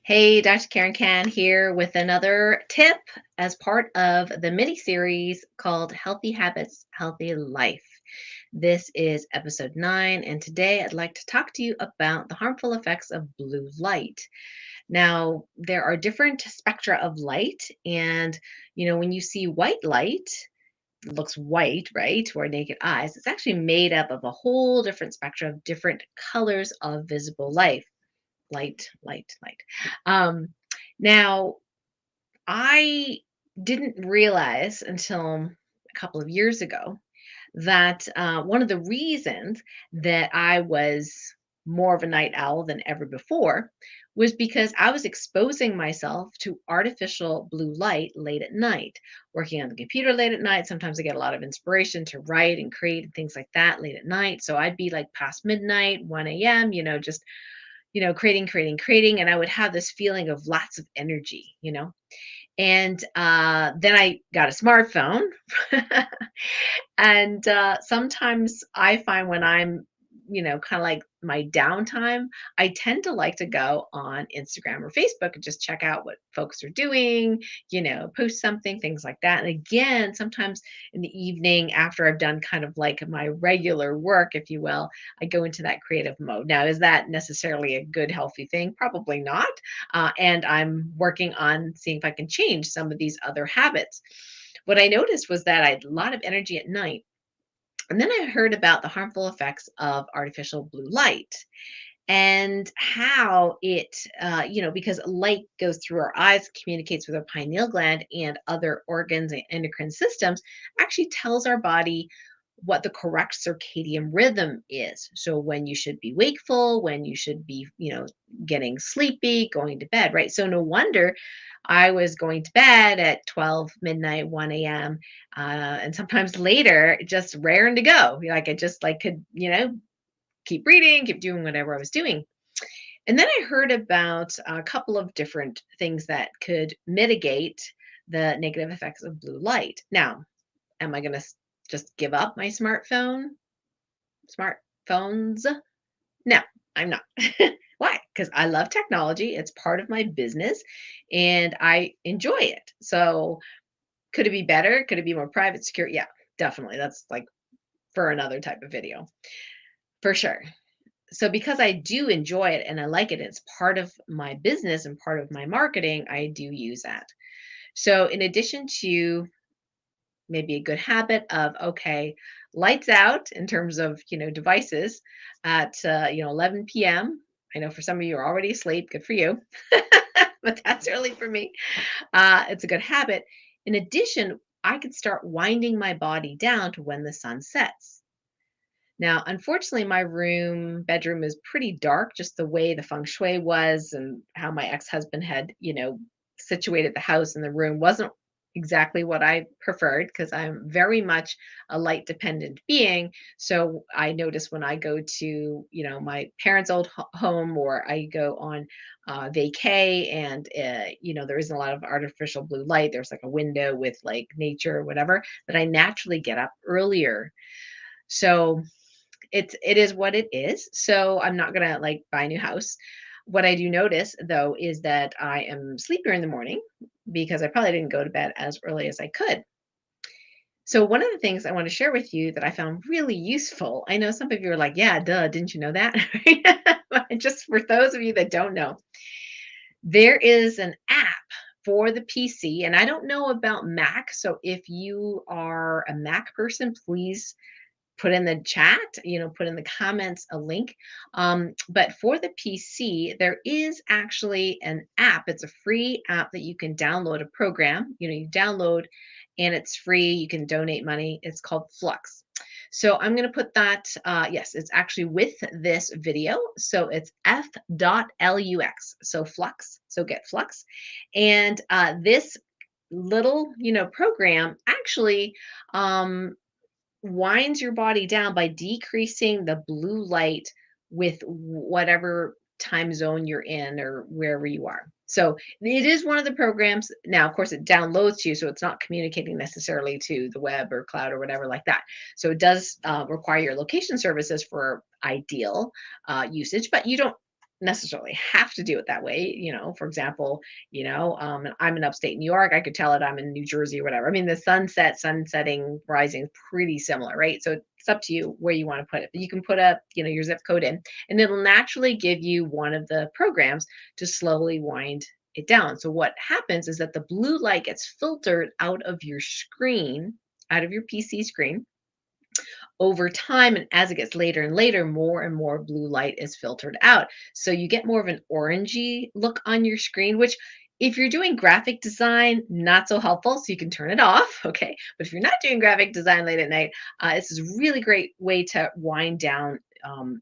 Hey, Dr. Karen Can here with another tip as part of the mini series called Healthy Habits, Healthy Life. This is episode 9, and today I'd like to talk to you about the harmful effects of blue light. Now, there are different spectra of light, and when you see white light, it looks white, right, to our naked eyes. It's actually made up of a whole different spectrum of different colors of visible light. Light. Um, Now, I didn't realize until a couple of years ago that one of the reasons that I was more of a night owl than ever before was because I was exposing myself to artificial blue light late at night, working on the computer late at night. Sometimes I get a lot of inspiration to write and create and things like that late at night. So I'd be like past midnight, 1 a.m., just creating, and I would have this feeling of lots of energy. And then I got a smartphone, and sometimes I find when I'm, kind of like my downtime, I tend to like to go on Instagram or Facebook and just check out what folks are doing, post something, things like that. And again, sometimes in the evening after I've done kind of like my regular work, if you will, I go into that creative mode. Now, is that necessarily a good, healthy thing? Probably not. And I'm working on seeing if I can change some of these other habits. What I noticed was that I had a lot of energy at night. And then I heard about the harmful effects of artificial blue light and how it, because light goes through our eyes, communicates with our pineal gland and other organs and endocrine systems, actually tells our body what the correct circadian rhythm is. So when you should be wakeful, when you should be, getting sleepy, going to bed, right? So no wonder I was going to bed at 12 midnight, 1 a.m. And sometimes later, just raring to go. Like I just like could, keep reading, keep doing whatever I was doing. And then I heard about a couple of different things that could mitigate the negative effects of blue light. Now, am I going to just give up my smartphones? No, I'm not. Why? Because I love technology. It's part of my business and I enjoy it. So, could it be better? Could it be more private, secure? Yeah, definitely. That's like for another type of video, for sure. So, because I do enjoy it and I like it, it's part of my business and part of my marketing, I do use that. So, in addition to maybe a good habit of, okay, lights out in terms of, devices at, 11 p.m. I know for some of you are already asleep. Good for you. But that's early for me. It's a good habit. In addition, I could start winding my body down to when the sun sets. Now, unfortunately, my bedroom is pretty dark, just the way the feng shui was and how my ex-husband had, situated the house and the room wasn't exactly what I preferred because I'm very much a light dependent being. So I notice when I go to, my parents' old home or I go on vacay and, there isn't a lot of artificial blue light. There's like a window with like nature or whatever that I naturally get up earlier. So it is what it is. So I'm not gonna like buy a new house. What I do notice though is that I am sleepier in the morning because I probably didn't go to bed as early as I could. So one of the things I want to share with you that I found really useful, I know some of you are like, yeah, duh, didn't you know that? But just for those of you that don't know, there is an app for the PC, and I don't know about Mac. So if you are a Mac person, please put in the chat, put in the comments a link. But for the PC, there is actually an app. It's a free app that you can download a program. You download and it's free. You can donate money. It's called f.lux. So I'm going to put that, yes, it's actually with this video. So it's f.lux. So flux, so get flux. And this little, program actually winds your body down by decreasing the blue light with whatever time zone you're in or wherever you are. So it is one of the programs. Now, of course, it downloads to you, so it's not communicating necessarily to the web or cloud or whatever like that. So it does require your location services for ideal usage, but you don't necessarily have to do it that way. For example, I'm in upstate New York. I could tell it I'm in New Jersey or whatever. I mean, the sunsetting, rising, pretty similar, right? So it's up to you where you want to put it. But you can put your zip code in, and it'll naturally give you one of the programs to slowly wind it down. So what happens is that the blue light gets filtered out of your screen, out of your PC screen over time, and as it gets later and later, more and more blue light is filtered out. So you get more of an orangey look on your screen, which if you're doing graphic design, not so helpful. So you can turn it off. Okay. But if you're not doing graphic design late at night, this is a really great way to wind down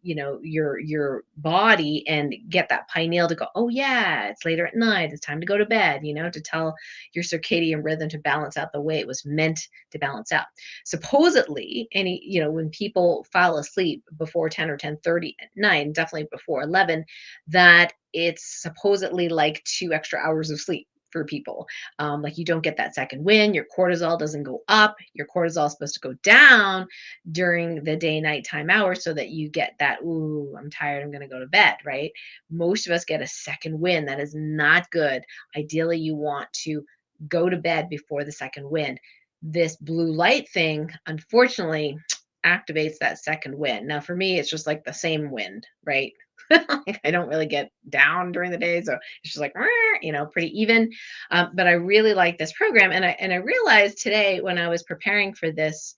your body and get that pineal to go, oh yeah, it's later at night, it's time to go to bed, to tell your circadian rhythm to balance out the way it was meant to balance out. Supposedly, when people fall asleep before 10 or 10:30 at night, definitely before 11, that it's supposedly like 2 extra hours of sleep for people. Like you don't get that second wind, your cortisol doesn't go up, your cortisol is supposed to go down during the day nighttime hours so that you get that, ooh, I'm tired, I'm going to go to bed, right? Most of us get a second wind. That is not good. Ideally, you want to go to bed before the second wind. This blue light thing, unfortunately, activates that second wind. Now, for me, it's just like the same wind, right? Like, I don't really get down during the day, so it's just like pretty even. But I really like this program, and I realized today when I was preparing for this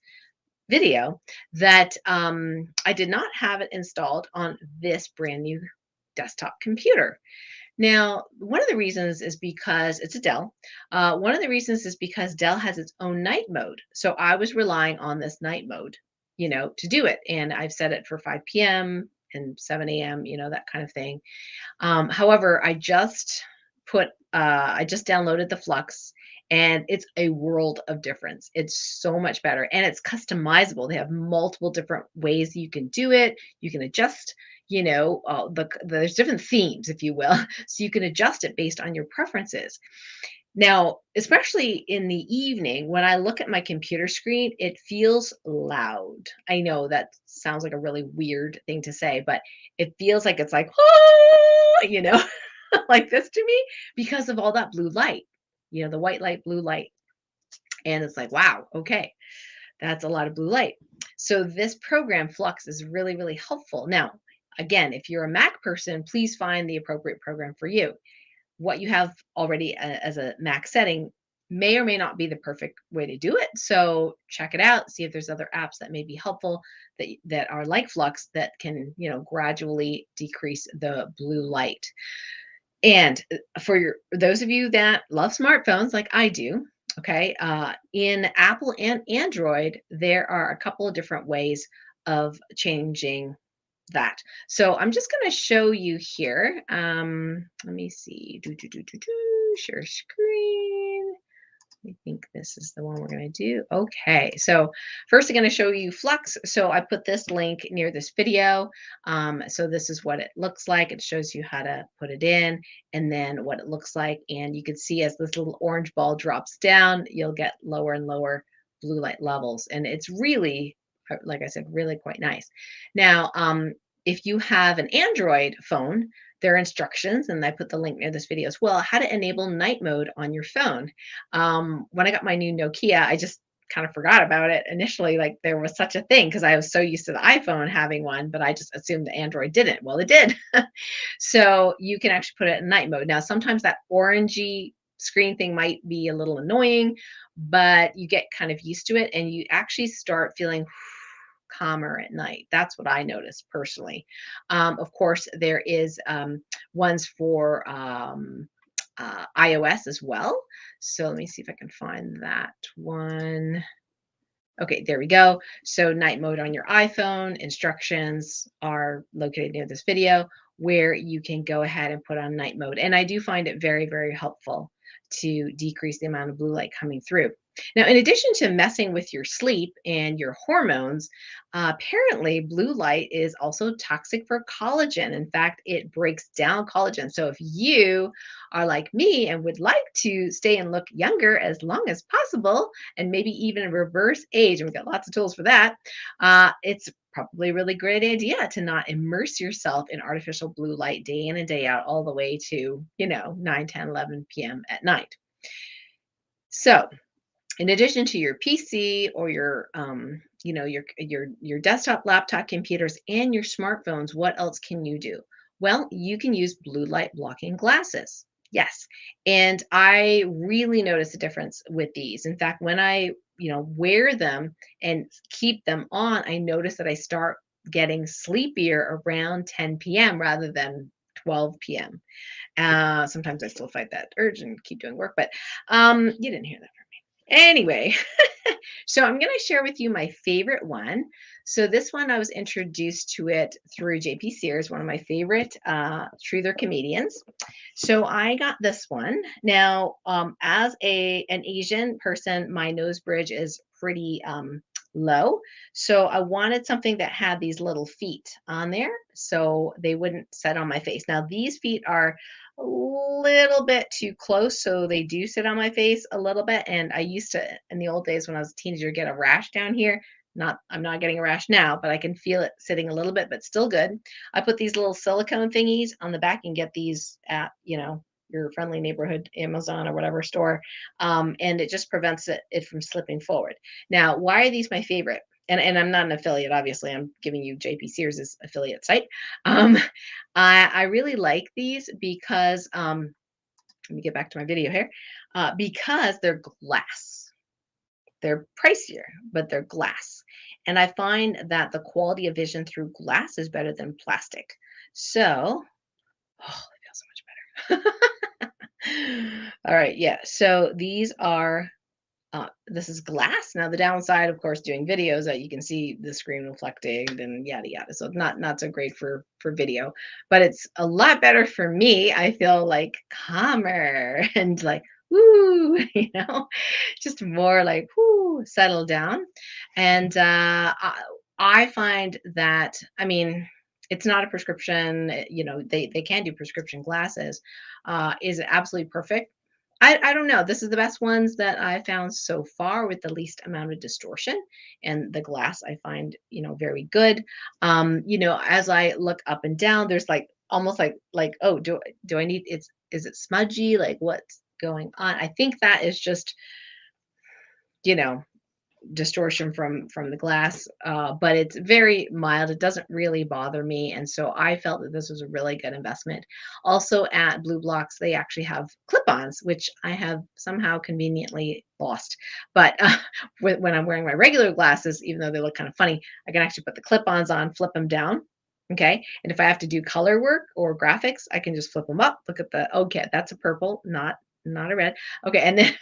video that I did not have it installed on this brand new desktop computer. Now, one of the reasons is because it's a Dell. One of the reasons is because Dell has its own night mode. So I was relying on this night mode, to do it. And I've set it for 5 p.m. and 7 a.m., that kind of thing. However, I just downloaded the f.lux, and it's a world of difference. It's so much better, and it's customizable. They have multiple different ways you can do it. You can adjust, there's different themes, if you will, so you can adjust it based on your preferences. Now, especially in the evening, when I look at my computer screen, it feels loud. I know that sounds like a really weird thing to say, but it feels like it's like, "Ah," like this to me because of all that blue light, the white light, blue light. And it's like, wow, okay, that's a lot of blue light. So this program, f.lux, is really, really helpful. Now, again, if you're a Mac person, please find the appropriate program for you. What you have already as a Mac setting may or may not be the perfect way to do it. So check it out, see if there's other apps that may be helpful that are like f.lux that can, gradually decrease the blue light. And for those of you that love smartphones like I do, okay, in Apple and Android, there are a couple of different ways of changing that. So I'm just going to show you here. Let me see. Share screen. I think this is the one we're going to do. Okay, so first I'm going to show you f.lux. So I put this link near this video. So this is what it looks like. It shows you how to put it in and then what it looks like. And you can see as this little orange ball drops down, you'll get lower and lower blue light levels. And it's really, like I said, really quite nice. Now, if you have an Android phone, there are instructions, and I put the link near this video as well, how to enable night mode on your phone. When I got my new Nokia, I just kind of forgot about it initially, like there was such a thing because I was so used to the iPhone having one, but I just assumed the Android didn't. Well, it did. So you can actually put it in night mode. Now, sometimes that orangey screen thing might be a little annoying, but you get kind of used to it and you actually start feeling calmer at night. That's what I noticed personally. Of course, there is ones for iOS as well. So let me see if I can find that one. Okay, there we go. So night mode on your iPhone, instructions are located near this video where you can go ahead and put on night mode. And I do find it very, very helpful to decrease the amount of blue light coming through. Now, in addition to messing with your sleep and your hormones, apparently blue light is also toxic for collagen. In fact, it breaks down collagen. So if you are like me and would like to stay and look younger as long as possible, and maybe even reverse age, and we've got lots of tools for that, it's probably a really great idea to not immerse yourself in artificial blue light day in and day out all the way to, 9, 10, 11 p.m. at night. So, in addition to your PC or your your desktop, laptop computers and your smartphones, what else can you do? Well, you can use blue light blocking glasses. Yes. And I really notice a difference with these. In fact, when I, wear them and keep them on, I notice that I start getting sleepier around 10 p.m. rather than 12 p.m. Sometimes I still fight that urge and keep doing work, but you didn't hear that. Anyway, so I'm going to share with you my favorite one. So this one, I was introduced to it through JP Sears, one of my favorite truther comedians. So I got this one. Now, as an Asian person, my nose bridge is pretty low. So I wanted something that had these little feet on there so they wouldn't set on my face. Now, these feet are a little bit too close, so they do sit on my face a little bit. And I used to, in the old days when I was a teenager, get a rash down here. I'm not getting a rash now, but I can feel it sitting a little bit, but still good. I put these little silicone thingies on the back and get these at, your friendly neighborhood Amazon or whatever store. And it just prevents it from slipping forward. Now, why are these my favorite? And I'm not an affiliate, obviously. I'm giving you JP Sears' affiliate site. Um, I really like these because let me get back to my video here. Because they're glass. They're pricier, but they're glass. And I find that the quality of vision through glass is better than plastic. So, oh, it feels so much better. All right, yeah. So these are this is glass. Now the downside, of course, doing videos that you can see the screen reflected and yada yada. So not so great for video, but it's a lot better for me. I feel like calmer and like woo, just more like whoo, settle down. And I find that it's not a prescription. They can do prescription glasses. Is it absolutely perfect? I don't know. This is the best ones that I found so far with the least amount of distortion. And the glass I find, very good. As I look up and down, there's like almost oh, do I need is it smudgy? Like what's going on? I think that is just, you know, distortion from the glass, but it's very mild. It doesn't really bother me, and so I felt that this was a really good investment. Also, at Blue Blocks, they actually have clip-ons, which I have somehow conveniently lost. But when I'm wearing my regular glasses, even though they look kind of funny, I can actually put the clip-ons on, flip them down. Okay, and if I have to do color work or graphics, I can just flip them up. Look at okay, that's a purple, not a red. Okay, and then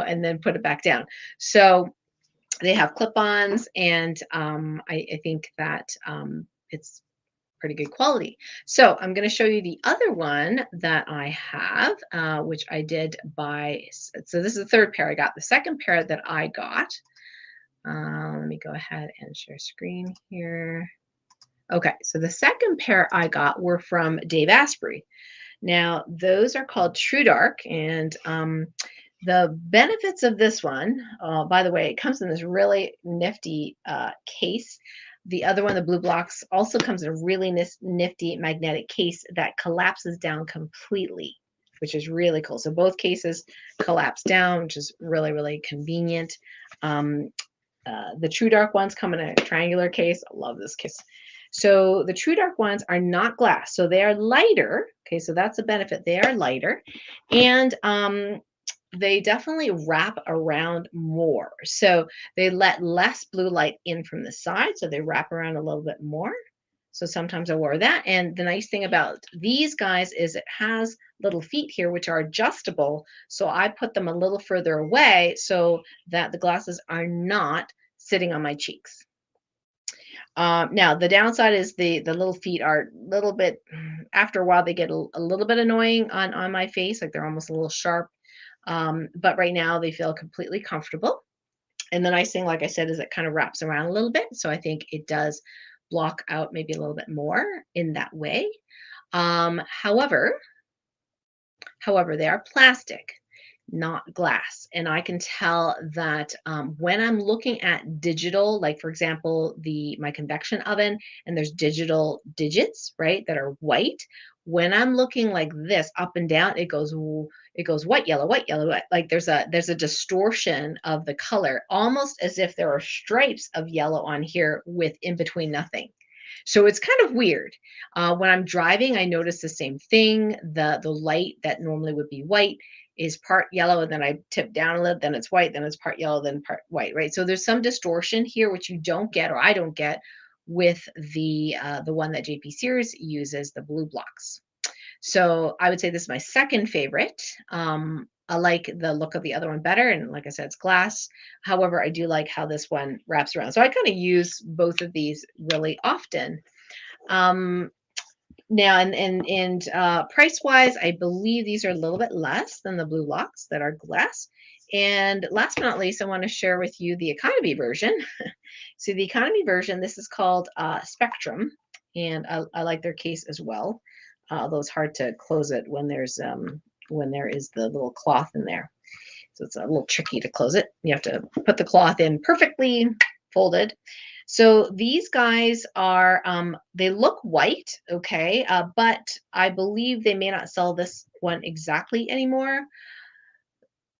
and then put it back down. So they have clip-ons, and I think that it's pretty good quality. So I'm going to show you the other one that I have, which I did buy. So this is the third pair I got. The second pair that I got, let me go ahead and share screen here. Okay, so the second pair I got were from Dave Asprey. Now, those are called True Dark, and the benefits of this one, by the way, it comes in this really nifty case. The other one, the Blue Blocks, also comes in a really nifty magnetic case that collapses down completely, which is really cool. So both cases collapse down, which is really, really convenient. The True Dark ones come in a triangular case. I love this case. So the True Dark ones are not glass, so they are lighter. Okay, so that's a benefit. They are lighter, and they definitely wrap around more. So they let less blue light in from the side, so they wrap around a little bit more. So sometimes I wore that. And the nice thing about these guys is it has little feet here, which are adjustable. So I put them a little further away so that the glasses are not sitting on my cheeks. Now the downside is the little feet are a little bit, after a while they get a little bit annoying on my face, like they're almost a little sharp. But right now they feel completely comfortable. And the nice thing, like I said, is it kind of wraps around a little bit. So I think it does block out maybe a little bit more in that way. However, they are plastic. not glass. And I can tell that when I'm looking at digital, like for example, the my convection oven, and there's digital digits, right, that are white. When I'm looking like this up and down, it goes white, yellow, white, yellow, white. Like there's a distortion of the color, almost as if there are stripes of yellow on here with in between nothing. So it's kind of weird. When I'm driving, I notice the same thing. The light that normally would be white is part yellow, and then I tip down a little, then it's white, then it's part yellow, then part white, right? So there's some distortion here, which you don't get, or I don't get, with the one that JP Sears uses, the blue blocks. So I would say this is my second favorite. I like the look of the other one better, and like I said, it's glass. However, I do like how this one wraps around. So I kind of use both of these really often. Um, Now, price wise, I believe these are a little bit less than the blue locks that are glass. And last but not least, I want to share with you the economy version. So the economy version, this is called Spectrum, and I like their case as well. Although it's hard to close it when there is the little cloth in there. So it's a little tricky to close it. You have to put the cloth in perfectly folded. So these guys are, they look white, okay, but I believe they may not sell this one exactly anymore.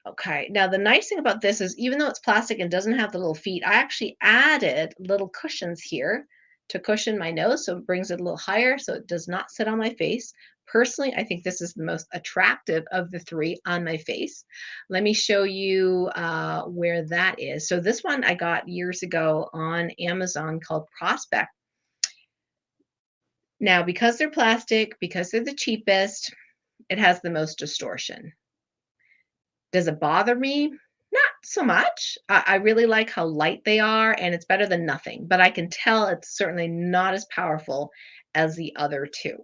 Okay. Now, the nice thing about this is even though it's plastic and doesn't have the little feet, I actually added little cushions here to cushion my nose. So it brings it a little higher so it does not sit on my face. Personally, I think this is the most attractive of the three on my face. Let me show you where that is. So this one I got years ago on Amazon called Prospect. Now, because they're plastic, because they're the cheapest, it has the most distortion. Does it bother me? Not so much. I really like how light they are, and it's better than nothing, but I can tell it's certainly not as powerful as the other 2,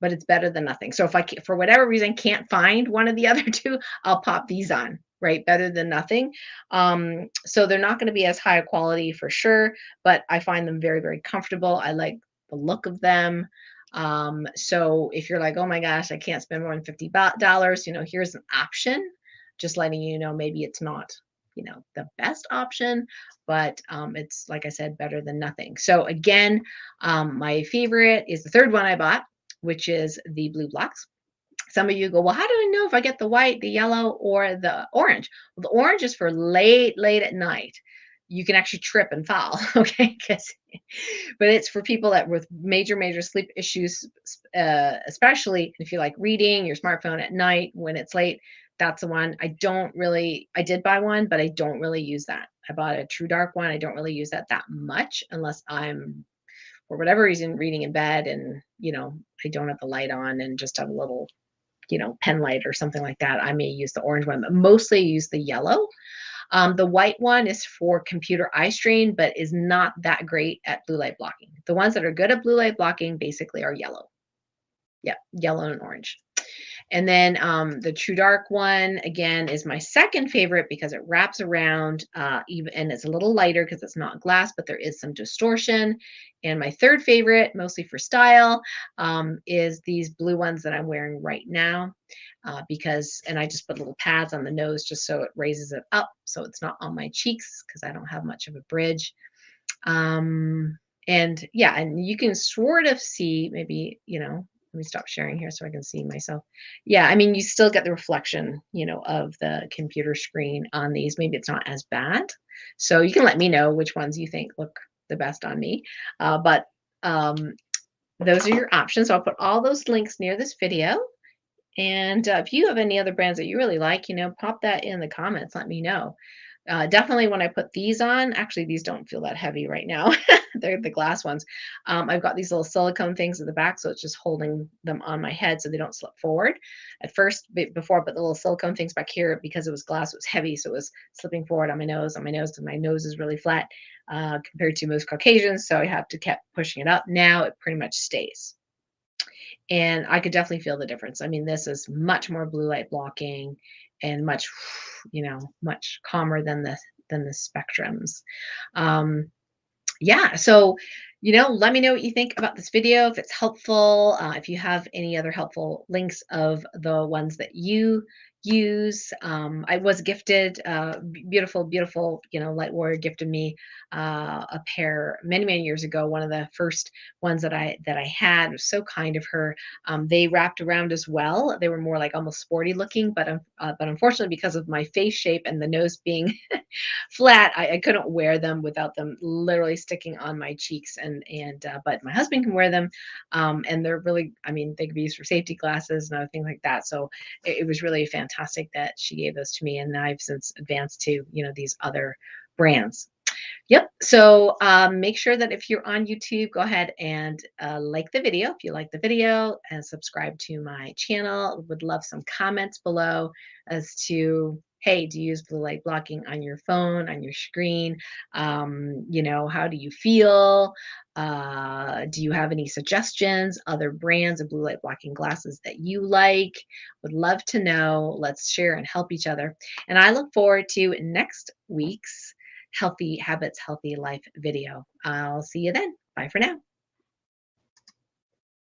but it's better than nothing. So if I ca for whatever reason, can't find one of the other 2, I'll pop these on, right? Better than nothing. So they're not gonna be as high a quality for sure, but I find them very, very comfortable. I like the look of them. So if you're like, "Oh my gosh, I can't spend more than $50, here's an option." Just letting you know maybe it's not, the best option, but it's like I said, better than nothing. So again, my favorite is the third one I bought, which is the blue blocks. Some of you go, well, how do I know if I get the white, the yellow, or the orange? Well, the orange is for late, late at night. You can actually trip and fall, okay? But it's for people that with major, major sleep issues, especially if you like reading your smartphone at night when it's late. That's the one. I did buy one, but I don't really use that. I bought a True Dark one. I don't really use that much unless I'm, for whatever reason, reading in bed and, I don't have the light on and just have a little, pen light or something like that. I may use the orange one, but mostly use the yellow. The white one is for computer eye strain, but is not that great at blue light blocking. The ones that are good at blue light blocking basically are yellow. Yeah, yellow and orange. And then the True Dark one, again, is my second favorite because it wraps around even, and it's a little lighter because it's not glass, but there is some distortion. And my third favorite, mostly for style, is these blue ones that I'm wearing right now. And I just put little pads on the nose just so it raises it up so it's not on my cheeks because I don't have much of a bridge. And yeah, and you can sort of see maybe, let me stop sharing here so I can see myself. Yeah, I mean, you still get the reflection, of the computer screen on these. Maybe it's not as bad. So you can let me know which ones you think look the best on me. But those are your options. So I'll put all those links near this video. And if you have any other brands that you really like, pop that in the comments. Let me know. Definitely when I put these on, actually, these don't feel that heavy right now. They're the glass ones. I've got these little silicone things at the back, so it's just holding them on my head so they don't slip forward. At first, before I put the little silicone things back here, because it was glass, it was heavy, so it was slipping forward on my nose, because my nose is really flat compared to most Caucasians, so I have to keep pushing it up. Now it pretty much stays. And I could definitely feel the difference. I mean, this is much more blue light blocking and much, much calmer than the spectrums. Yeah, so let me know what you think about this video, if it's helpful, if you have any other helpful links of the ones that you use. I was gifted, beautiful, beautiful, light warrior gifted me a pair many, many years ago. One of the first ones that I had, was so kind of her. They wrapped around as well. They were more like almost sporty looking, but unfortunately, because of my face shape and the nose being flat, I couldn't wear them without them literally sticking on my cheeks. But my husband can wear them, and they're really, I mean, they could be used for safety glasses and other things like that. So it was really fantastic that she gave those to me, and I've since advanced to these other brands. Yep. So make sure that if you're on YouTube, go ahead and like the video if you like the video, and subscribe to my channel. Would love some comments below as to, hey, do you use blue light blocking on your phone, on your screen? How do you feel? Do you have any suggestions, other brands of blue light blocking glasses that you like? Would love to know. Let's share and help each other. And I look forward to next week's Healthy Habits, Healthy Life video. I'll see you then. Bye for now.